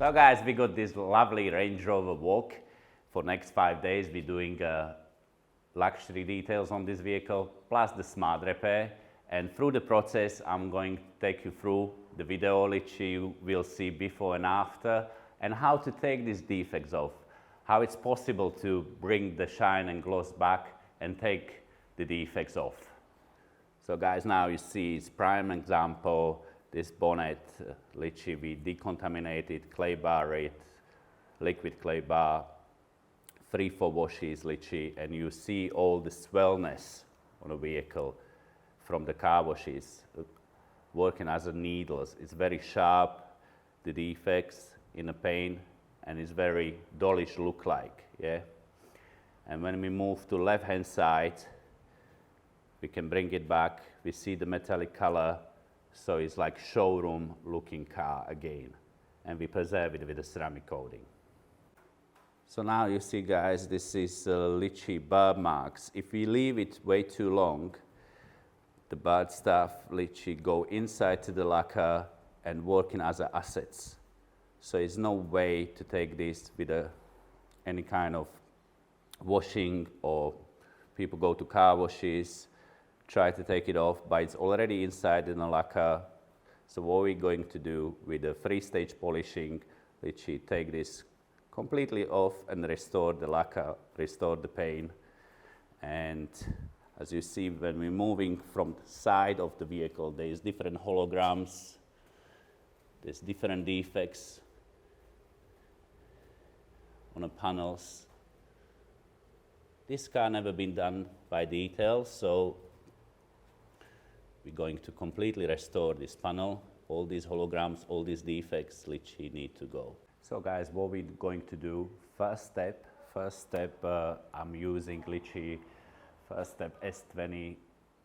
So guys, we got this lovely Range Rover Vogue. For next 5 days, we're doing luxury details on this vehicle, plus the smart repair. And through the process, I'm going to take you through the video which you will see before and after, and how to take these defects off, how it's possible to bring the shine and gloss back and take the defects off. So guys, now you see it's prime example. This bonnet, literally we decontaminated, clay bar it, liquid clay bar, 3-4 washes literally, and you see all the swellness on a vehicle from the car washes, working as a needles. It's very sharp, the defects in the paint, and it's very dollish look like, yeah? And when we move to left hand side, we can bring it back, we see the metallic color. So it's like showroom looking car again, and we preserve it with a ceramic coating. So now you see guys, this is literally burr marks. If we leave it way too long, the burred stuff literally go inside to the lacquer and working as assets. So there's no way to take this with any kind of washing, or people go to car washes, try to take it off, but it's already inside in the lacquer. So what we're going to do with the 3-stage polishing, literally take this completely off and restore the lacquer, restore the paint. And as you see, when we're moving from the side of the vehicle, there's different holograms, there's different defects on the panels. This car never been done by detail, so we're going to completely restore this panel. All these holograms, all these defects literally need to go. So guys, what we're going to do, first step, I'm using literally first step S20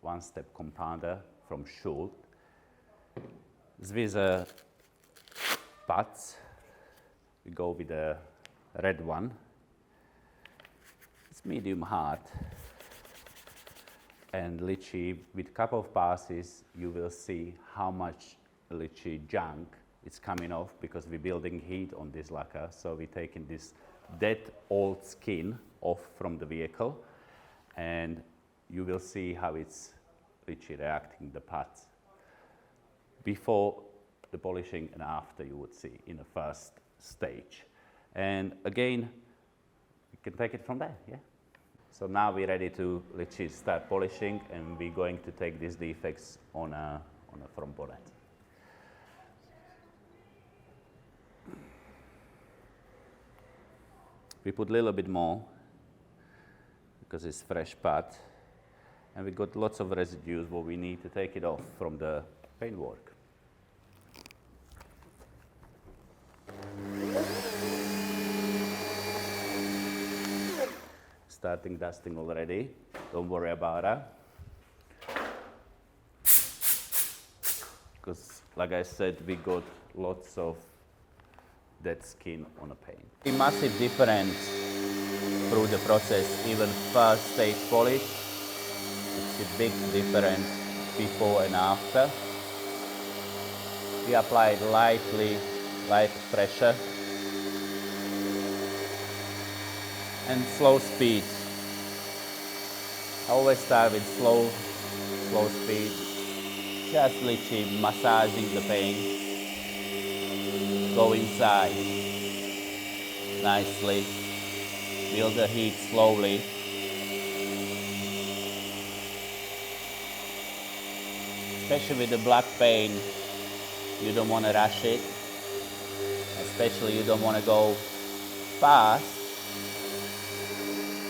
one-step compounder from Schultz. With a pads, we go with the red one. It's medium hard. And literally, with a couple of passes, you will see how much literally junk is coming off, because we're building heat on this lacquer. So we're taking this dead old skin off from the vehicle, and you will see how it's literally reacting the parts before the polishing and after, you would see in the first stage. And again, you can take it from there, yeah? So now we're ready to literally start polishing, and we're going to take these defects on a front bonnet. We put a little bit more because it's fresh part, and we got lots of residues, but we need to take it off from the paintwork. Starting dusting already, don't worry about it. Because like I said, we got lots of dead skin on the paint. A massive difference through the process, even first stage polish, it's a big difference before and after. We applied light pressure and slow speed. I always start with slow speed, just literally massaging the paint. Go inside nicely, build the heat slowly. Especially with the black paint, you don't want to rush it. Especially you don't want to go fast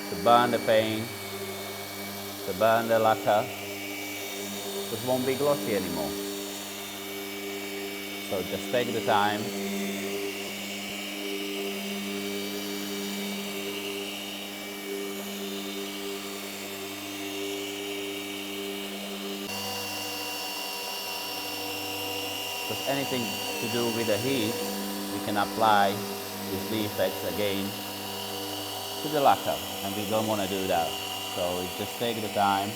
to burn the paint, to burn the lacquer. It won't be glossy anymore. So just take the time. Because anything to do with the heat, we can apply these defects again to the lacquer, and we don't want to do that. So we just take the time.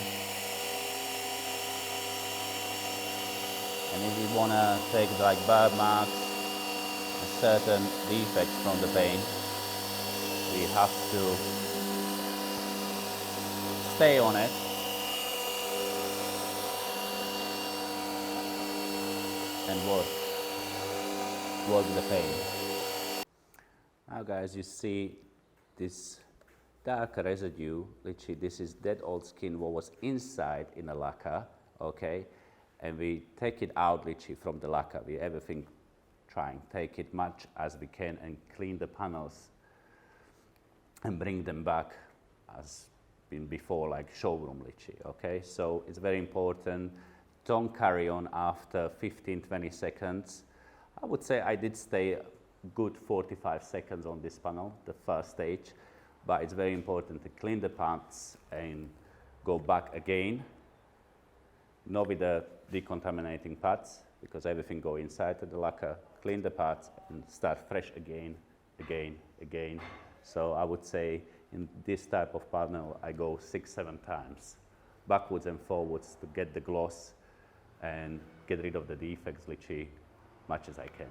And if you want to take like burr marks, certain defects from the paint, we have to stay on it and work the paint. Now guys, you see this dark residue, literally this is dead old skin what was inside in the lacquer, okay? And we take it out literally from the lacquer. We everything trying, take it much as we can and clean the panels and bring them back as been before, like showroom literally, okay? So it's very important. Don't carry on after 15-20 seconds. I would say I did stay good 45 seconds on this panel, the first stage, but it's very important to clean the parts and go back again, not with the decontaminating parts, because everything go inside to the lacquer, clean the parts and start fresh again. So I would say in this type of panel, I go 6-7 times, backwards and forwards to get the gloss and get rid of the defects literally much as I can.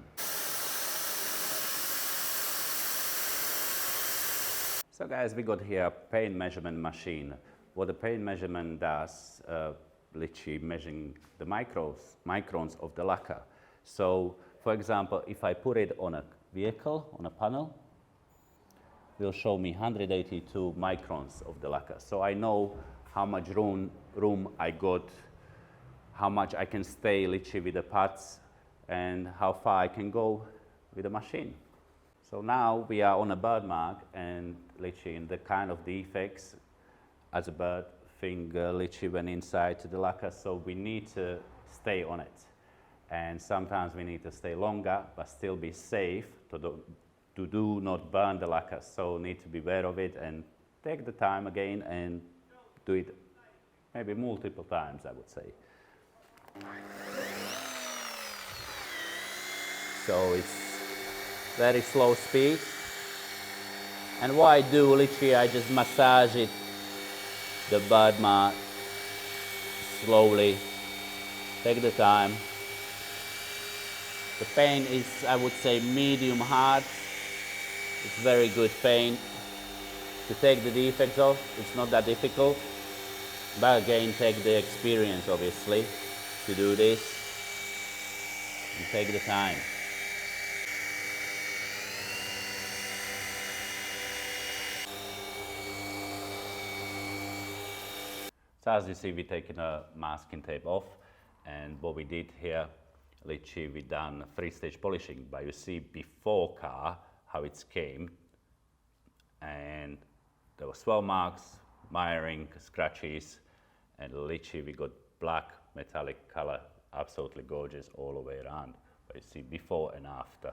So guys, we got here a paint measurement machine. What the paint measurement does, literally measuring the microns of the lacquer. So for example, if I put it on a vehicle, on a panel, it will show me 182 microns of the lacquer. So I know how much room I got, how much I can stay literally with the parts, and how far I can go with the machine. So now we are on a bird mark and literally in the kind of defects as a bird thing literally went inside to the lacquer, so we need to stay on it. And sometimes we need to stay longer but still be safe to do not burn the lacquer. So need to be aware of it and take the time again and do it maybe multiple times, I would say. So it's very slow speed. And what I do, literally, I just massage it, the bird mark, slowly. Take the time. The paint is, I would say, medium hard. It's very good paint. To take the defects off, it's not that difficult. But again, take the experience, obviously, to do this. And take the time. So as you see, we're taking a masking tape off, and what we did here, literally we done 3-stage polishing, but you see before car how it came, and there were swell marks, miring, scratches, and literally we got black metallic color, absolutely gorgeous all the way around. But you see before and after.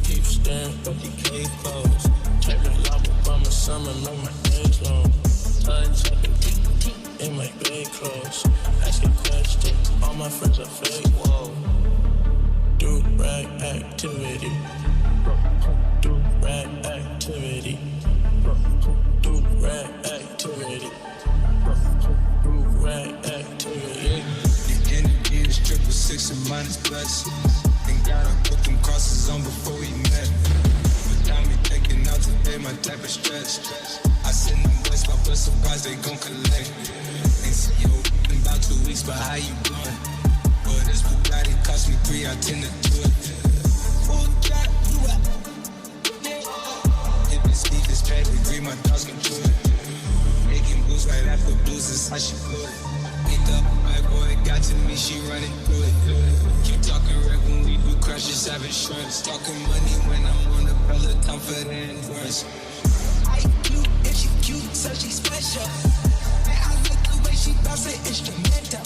Keep staring, but you keep close. Check the lava from the summer, make my days long. Touch in my bed clothes. Asking questions, all my friends are fake. Whoa. Do rag activity. Do rag activity. Do rag activity. Do rag activity. The energy is 666 and minus plus. And gotta put them crosses on before we met. Without me taking out today, my type of stress. I send them west, but surprise they gon' collect. Ain't see you in about 2 weeks, but how you doing? Well, this Bugatti cost me 3, I tend to do it. Full jack, you up. If it's Steve, it's pedigree, my dogs can do it. Making blues right after blues is how she put it. Picked up my boy, got to me, she running through it. Keep talking right when we do crashes, having shrimps. Talking money when I'm on the Peloton for the endurance. Cute, and she cute, so she special. And I like the way she bounce it instrumental.